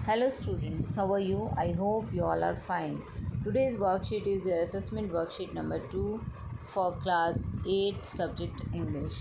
Hello students, how are you? I hope you all are fine. Today's worksheet is your assessment worksheet number 2 for class 8 subject English.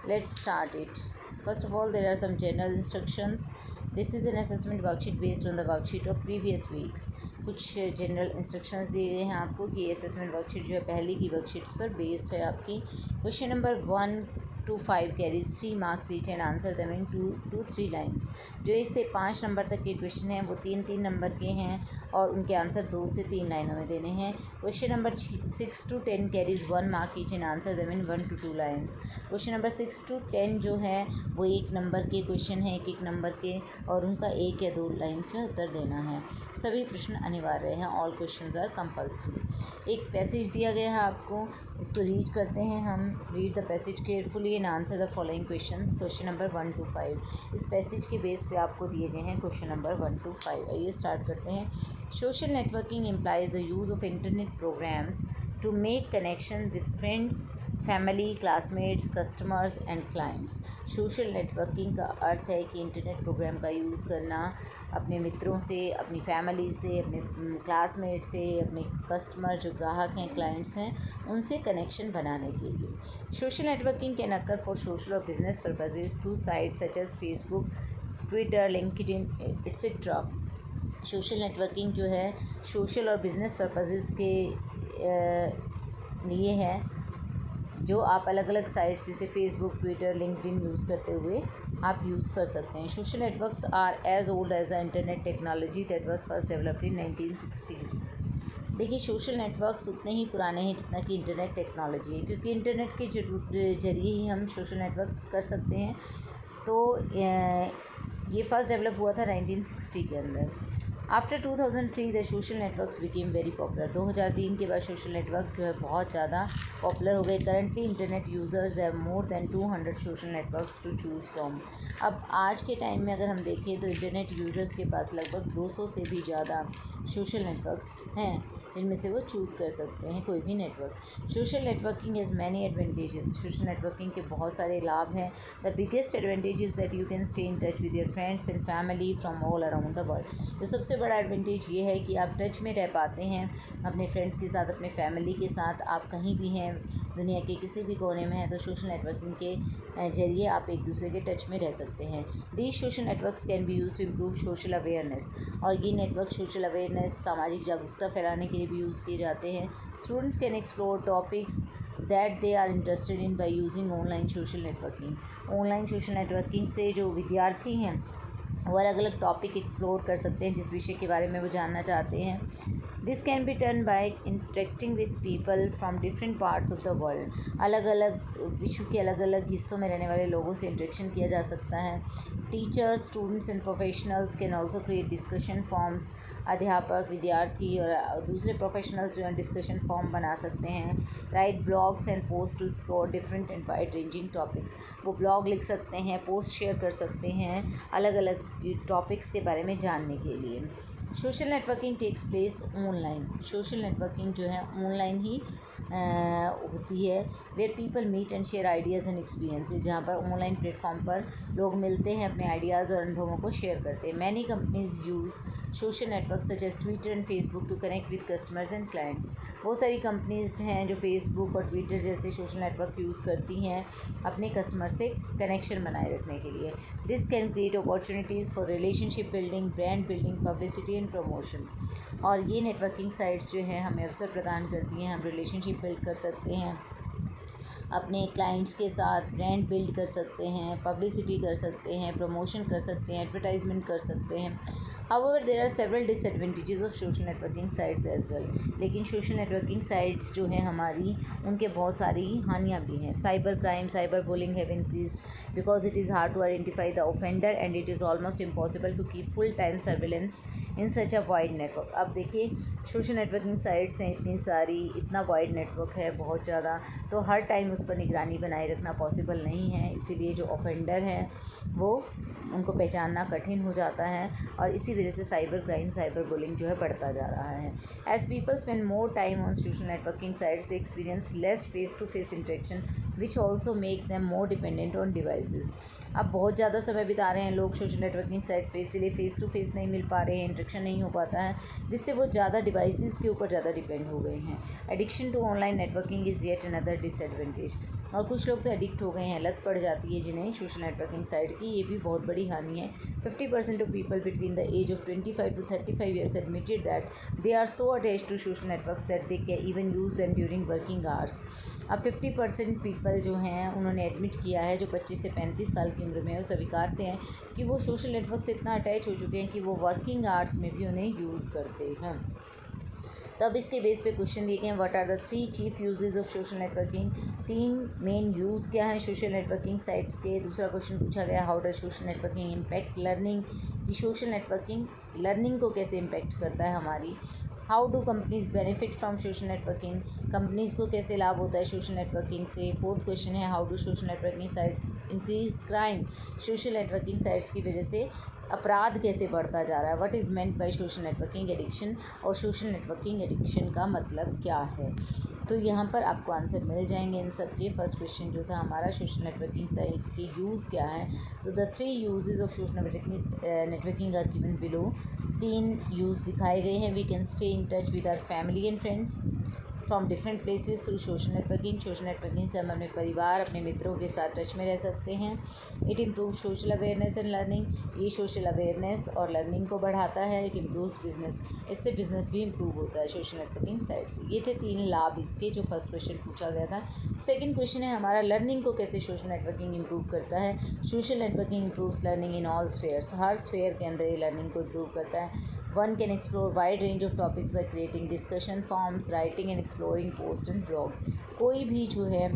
Let's start it. First of all, there are some general instructions. This is an assessment worksheet based on the worksheet of previous weeks. कुछ general instructions दिए गए हैं आपको कि ये assessment worksheet जो है पहले की वर्कशीट्स पर बेस्ड है आपकी. Question number 1 to 5 carries 3 marks each and answer them in 2 to 3 lines. जो इससे 5 नंबर तक के क्वेश्चन हैं वो 3-3 नंबर के हैं और उनके आंसर 2 से 3 लाइनों में देने हैं. Question number 6 to 10 carries 1 mark each and answer them in 1 to 2 lines. Question number 6 to 10 जो है वो 1 नंबर के क्वेश्चन हैं, एक नंबर के, और उनका 1 या 2 लाइन्स में उत्तर देना है. सभी प्रश्न अनिवार्य हैं. All questions are compulsory. एक पैसेज दिया गया है आपको, इसको रीड करते हैं हम. Read the passage carefully and answer the following questions. Question number 1 to 5. इस पैसेज के बेस पे आपको दिए गए हैं क्वेश्चन नंबर 1 to 5. आइए स्टार्ट करते हैं. Social networking implies the use of internet programs to make connection with friends, family, classmates, customers and clients. Social networking का अर्थ है कि इंटरनेट प्रोग्राम का यूज़ करना अपने मित्रों से, अपनी फैमिली से, अपने क्लासमेट से, अपने कस्टमर जो ग्राहक हैं, क्लाइंट्स हैं, उनसे कनेक्शन बनाने के लिए. Social networking can occur for social और business purposes through sites such as Facebook, Twitter, LinkedIn etcetera. Social networking जो है सोशल और बिज़नेस पर्पजेज़ के लिए है, जो आप अलग अलग साइट्स जैसे फेसबुक, ट्विटर, लिंक्डइन यूज़ करते हुए आप यूज़ कर सकते हैं. Social networks are as old as the internet technology that was first developed in 1960s. देखिए, सोशल नेटवर्क्स उतने ही पुराने हैं जितना कि इंटरनेट टेक्नोलॉजी है, क्योंकि इंटरनेट के जरिए ही हम सोशल नेटवर्क कर सकते हैं. तो ये फर्स्ट डेवलप हुआ था 1960 के अंदर. After 2003 the social networks became very popular. 2003 के बाद सोशल नेटवर्क जो है बहुत ज़्यादा पॉपुलर हो गए. Currently internet users have more than 200 social networks to choose from. अब आज के टाइम में अगर हम देखें तो इंटरनेट यूज़र्स के पास लगभग 200 से भी ज़्यादा सोशल नेटवर्क्स हैं जिनमें से वो चूज़ कर सकते हैं कोई भी network. Social networking has many advantages. Social networking के बहुत सारे लाभ हैं. The biggest advantage is that you can stay in touch with your friends and family from all around the world. तो सबसे बड़ा एडवांटेज ये है कि आप टच में रह पाते हैं अपने फ्रेंड्स के साथ, अपने फैमिली के साथ. आप कहीं भी हैं, दुनिया के किसी भी कोने में हैं, तो सोशल नेटवर्किंग के जरिए आप एक दूसरे के टच में रह सकते हैं. These social networks can be use to improve social awareness. और ये नेटवर्क सोशल अवेयरनेस, सामाजिक जागरूकता फैलाने के लिए भी यूज़ किए जाते हैं. Students can explore topics that they are interested in by using online social networking. Online social networking से जो विद्यार्थी हैं वो अलग अलग टॉपिक एक्सप्लोर कर सकते हैं जिस विषय के बारे में वो जानना चाहते हैं. This can be done by interacting with people from different parts of the world. अलग अलग विश्व के अलग अलग हिस्सों में रहने वाले लोगों से इंटरेक्शन किया जा सकता है. Teachers, students and professionals can also create discussion forms. अध्यापक, विद्यार्थी और दूसरे प्रोफेशनल्स जो हैं डिस्कशन फॉर्म बना सकते हैं. Write blogs and post to explore different and wide ranging topics. वो ब्लॉग लिख सकते हैं, पोस्ट शेयर कर सकते हैं अलग अलग टॉपिक्स के बारे में जानने के लिए. Social networking takes place online. Social networking जो है ऑनलाइन ही होती है. Where people meet and share ideas and experiences. जहाँ पर ऑनलाइन प्लेटफॉर्म पर लोग मिलते हैं, अपने आइडियाज़ और अनुभवों को शेयर करते हैं. Many companies use social network such as Twitter and Facebook to connect with customers and clients. बहुत सारी कंपनीज हैं जो फेसबुक और ट्विटर जैसे सोशल नेटवर्क यूज़ करती हैं अपने कस्टमर से कनेक्शन बनाए रखने के लिए. This can create opportunities for relationship building, brand building, publicity and promotion. और ये नेटवर्किंग साइट्स जो है हमें अवसर प्रदान करती हैं. हम रिलेशनशिप बिल्ड कर सकते हैं अपने क्लाइंट्स के साथ, ब्रांड बिल्ड कर सकते हैं, पब्लिसिटी कर सकते हैं, प्रमोशन कर सकते हैं, एडवर्टाइजमेंट कर सकते हैं. However, there are several disadvantages of social networking sites as well. लेकिन सोशल नेटवर्किंग साइट्स जो हैं हमारी, उनके बहुत सारी हानियाँ भी हैं. Cyber crime, cyber bullying have increased because it is hard to identify the offender and it is almost impossible to keep full time surveillance in such a wide network. अब देखिए, सोशल नेटवर्किंग साइट्स हैं इतनी सारी, इतना wide network है बहुत ज़्यादा, तो हर टाइम उस पर निगरानी बनाए रखना पॉसिबल नहीं है. इसीलिए जो ऑफेंडर हैं वो उनको पहचानना कठिन हो जाता है और इसी वजह से साइबर क्राइम, साइबर बुलिंग जो है बढ़ता जा रहा है. As people spend more time on social networking sites they experience less face to face interaction which also make them more dependent on devices. अब बहुत ज़्यादा समय बिता रहे हैं लोग सोशल नेटवर्किंग साइट पे, इसीलिए फ़ेस टू फेस नहीं मिल पा रहे हैं, इंटरेक्शन नहीं हो पाता है, जिससे वो ज़्यादा डिवाइसेस के ऊपर ज़्यादा डिपेंड हो गए हैं। Addiction to online networking is yet another disadvantage. और कुछ लोग तो एडिक्ट हो गए हैं, लत पड़ जाती है जिन्हें सोशल नेटवर्किंग साइट की, ये भी बहुत बड़ी हानि है। 50% of people between the age of 25 to 35 years admitted that they are so attached to social networks that they can even use them during working hours. अब 50% पीपल जो हैं उन्होंने एडमिट किया है, जो 25 से 35 साल की उम्र में है, वो स्वीकारते हैं कि वो सोशल नेटवर्क से इतना अटैच हो चुके हैं कि वो वर्किंग आवर्स में भी उन्हें यूज़ करते हैं। तो अब इसके बेस पे क्वेश्चन दिए गए हैं, what are the 3 chief uses of social networking. 3 main use क्या है सोशल नेटवर्किंग साइट्स के। दूसरा क्वेश्चन पूछा गया, how does social networking impact learning, कि सोशल नेटवर्किंग लर्निंग को कैसे इम्पैक्ट करता है हमारी। How do companies benefit from social networking, companies को कैसे लाभ होता है सोशल नेटवर्किंग से। फोर्थ क्वेश्चन है, how do social networking sites increase crime, social networking sites की वजह से अपराध कैसे बढ़ता जा रहा है। What is meant by social networking addiction, और सोशल नेटवर्किंग एडिक्शन का मतलब क्या है। तो यहाँ पर आपको आंसर मिल जाएंगे इन सब के। फर्स्ट क्वेश्चन जो था हमारा, सोशल नेटवर्किंग साइट के यूज़ क्या है, तो the 3 uses of social networking are given below. 3 use दिखाए गए हैं। We can stay in touch with our family and friends from different places through social networking. Social networking से हम अपने परिवार, अपने मित्रों के साथ टच में रह सकते हैं। It improve social awareness and learning, ये सोशल अवेयरनेस और लर्निंग को बढ़ाता है। इट इम्प्रूव्स बिजनेस, इससे बिजनेस भी इम्प्रूव होता है सोशल नेटवर्किंग साइट से। ये थे 3 लाभ इसके, जो फर्स्ट क्वेश्चन पूछा गया था। सेकेंड क्वेश्चन है हमारा, लर्निंग को कैसे सोशल नेटवर्किंग इम्प्रूव करता है। Social networking improves learning in all spheres, her sphere के अंदर ये लर्निंग को इम्प्रूव करता है। One can explore wide range of topics by creating discussion forums, writing and exploring posts and blog। कोई भी जो है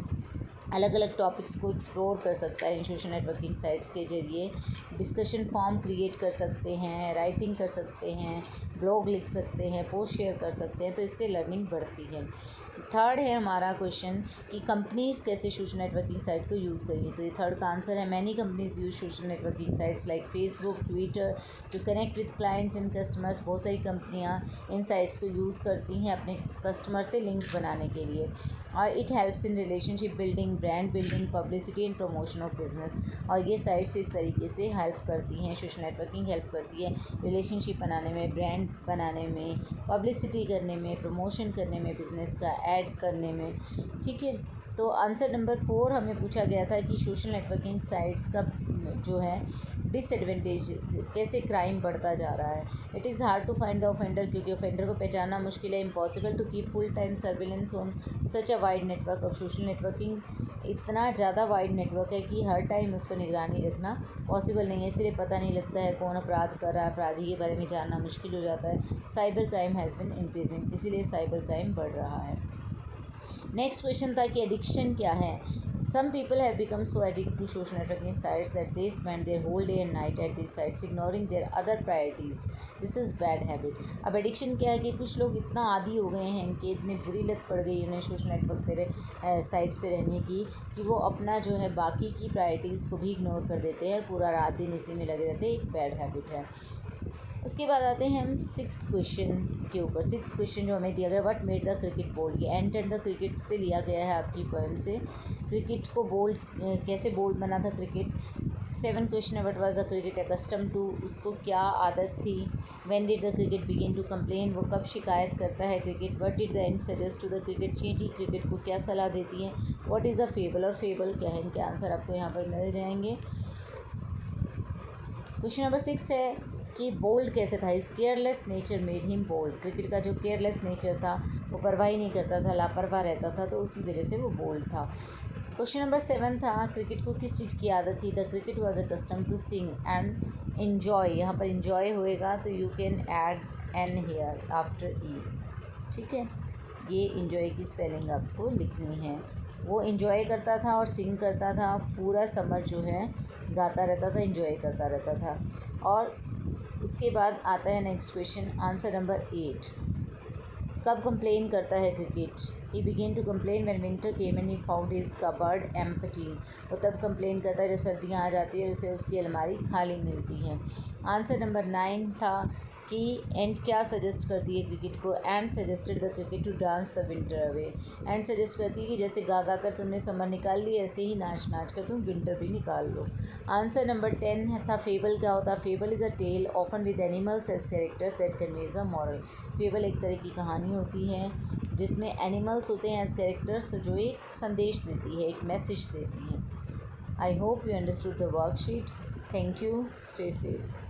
अलग अलग टॉपिक्स को एक्सप्लोर कर सकता है इन सोशल नेटवर्किंग साइट्स के ज़रिए। डिस्कशन फॉर्म क्रिएट कर सकते हैं, राइटिंग कर सकते हैं, ब्लॉग लिख सकते हैं, पोस्ट शेयर कर सकते हैं, तो इससे लर्निंग बढ़ती है। थर्ड है हमारा क्वेश्चन कि कंपनीज़ कैसे सोशल नेटवर्किंग साइट को यूज़ करेंगी, तो ये थर्ड का आंसर है, many companies use social networking sites like Facebook, Twitter to connect with clients and customers. बहुत सारी कंपनियां इन साइट्स को यूज़ करती हैं अपने कस्टमर से लिंक बनाने के लिए। और it helps in relationship building, brand building, publicity and promotion of business. और ये साइट्स इस तरीके से हेल्प करती हैं, सोशल नेटवर्किंग हेल्प करती है रिलेशनशिप बनाने में, ब्रांड बनाने में, पब्लिसिटी करने में, प्रमोशन करने में, बिज़नेस का ऐड करने में। ठीक है, तो आंसर नंबर 4 हमें पूछा गया था कि सोशल नेटवर्किंग साइट्स का जो है डिसएडवांटेज, कैसे क्राइम बढ़ता जा रहा है। It is hard to find the offender, क्योंकि ऑफेंडर को पहचानना मुश्किल है। Impossible to keep full time surveillance on such a wide network of social networking. इतना ज़्यादा वाइड नेटवर्क है कि हर टाइम उस पर निगरानी रखना पॉसिबल नहीं है, इसलिए पता नहीं लगता है कौन अपराध कर रहा है, अपराधी के बारे में जानना मुश्किल हो जाता है। Cyber crime has been increasing, इसीलिए साइबर क्राइम बढ़ रहा है। नेक्स्ट क्वेश्चन था कि एडिक्शन क्या है। Some people have become so addict to social networking sites that they spend their whole day and night at this sites ignoring their other priorities. This is bad habit. अब addiction क्या है कि कुछ लोग इतना आदी हो गए हैं, इनके इतनी बुरी लत पड़ गई उन्हें सोशल नेटवर्क पे साइट्स पे रहने की, कि वो अपना जो है बाकी की प्रायोरिटीज़ को भी इग्नोर कर देते हैं, पूरा रात दिन इसी में लगे रहते हैं। एक बैड हैबिट है। उसके बाद आते हैं हम 6 क्वेश्चन के ऊपर। 6 क्वेश्चन जो हमें दिया गया, what made the cricket bold, ये एंटर द क्रिकेट से लिया गया है आपकी पोएम से। क्रिकेट को बोल्ड कैसे बोल्ड बना था क्रिकेट। 7 क्वेश्चन है, what was the cricket accustom to, उसको क्या आदत थी। When did the cricket begin to complain, वो कब शिकायत करता है cricket. What did the ant suggest to the cricket, चींटी क्रिकेट को क्या सलाह देती हैं। व्हाट इज़ द फेबल, और फेबल क्या है, इनके आंसर आपको यहाँ पर मिल जाएंगे। क्वेश्चन नंबर 6 है कि बोल्ड कैसे था। इस careless nature made him bold, cricket का जो केयरलेस नेचर था, वो परवाही नहीं करता था, लापरवाह रहता था, तो उसी वजह से वो बोल्ड था। क्वेश्चन नंबर 7 था, क्रिकेट को किस चीज़ की आदत थी। The cricket was accustomed to sing and enjoy, यहाँ पर इन्जॉय होएगा तो you can add an hair after ई। ठीक है, ये इन्जॉय की स्पेलिंग आपको लिखनी है। वो इन्जॉय करता था और सिंग करता था, पूरा समर जो है गाता रहता था, इन्जॉय करता रहता था। और उसके बाद आता है नेक्स्ट क्वेश्चन, आंसर नंबर 8, कब कंप्लेन करता है cricket. He began to complain when winter came and he found his cupboard empty. वो तब कंप्लेन करता है जब सर्दियाँ आ जाती है और उसे उसकी अलमारी खाली मिलती है। आंसर नंबर 9 था कि एंड क्या सजेस्ट करती है क्रिकेट को। Ant suggested the cricket to dance the winter away. Ant suggest करती है कि जैसे गा गा कर तुमने समर निकाल ली, ऐसे ही नाच नाच कर तुम विंटर भी निकाल लो। आंसर नंबर 10 था फेबल क्या होता है। Fable is a tale often with animals as characters that conveys a moral. Fable एक तरह की कहानी होती है जिसमें एनिमल्स होते हैं एज कैरेक्टर्स, जो एक संदेश देती है, एक मैसेज देती हैं। I hope you understood the worksheet. Thank you. Stay safe.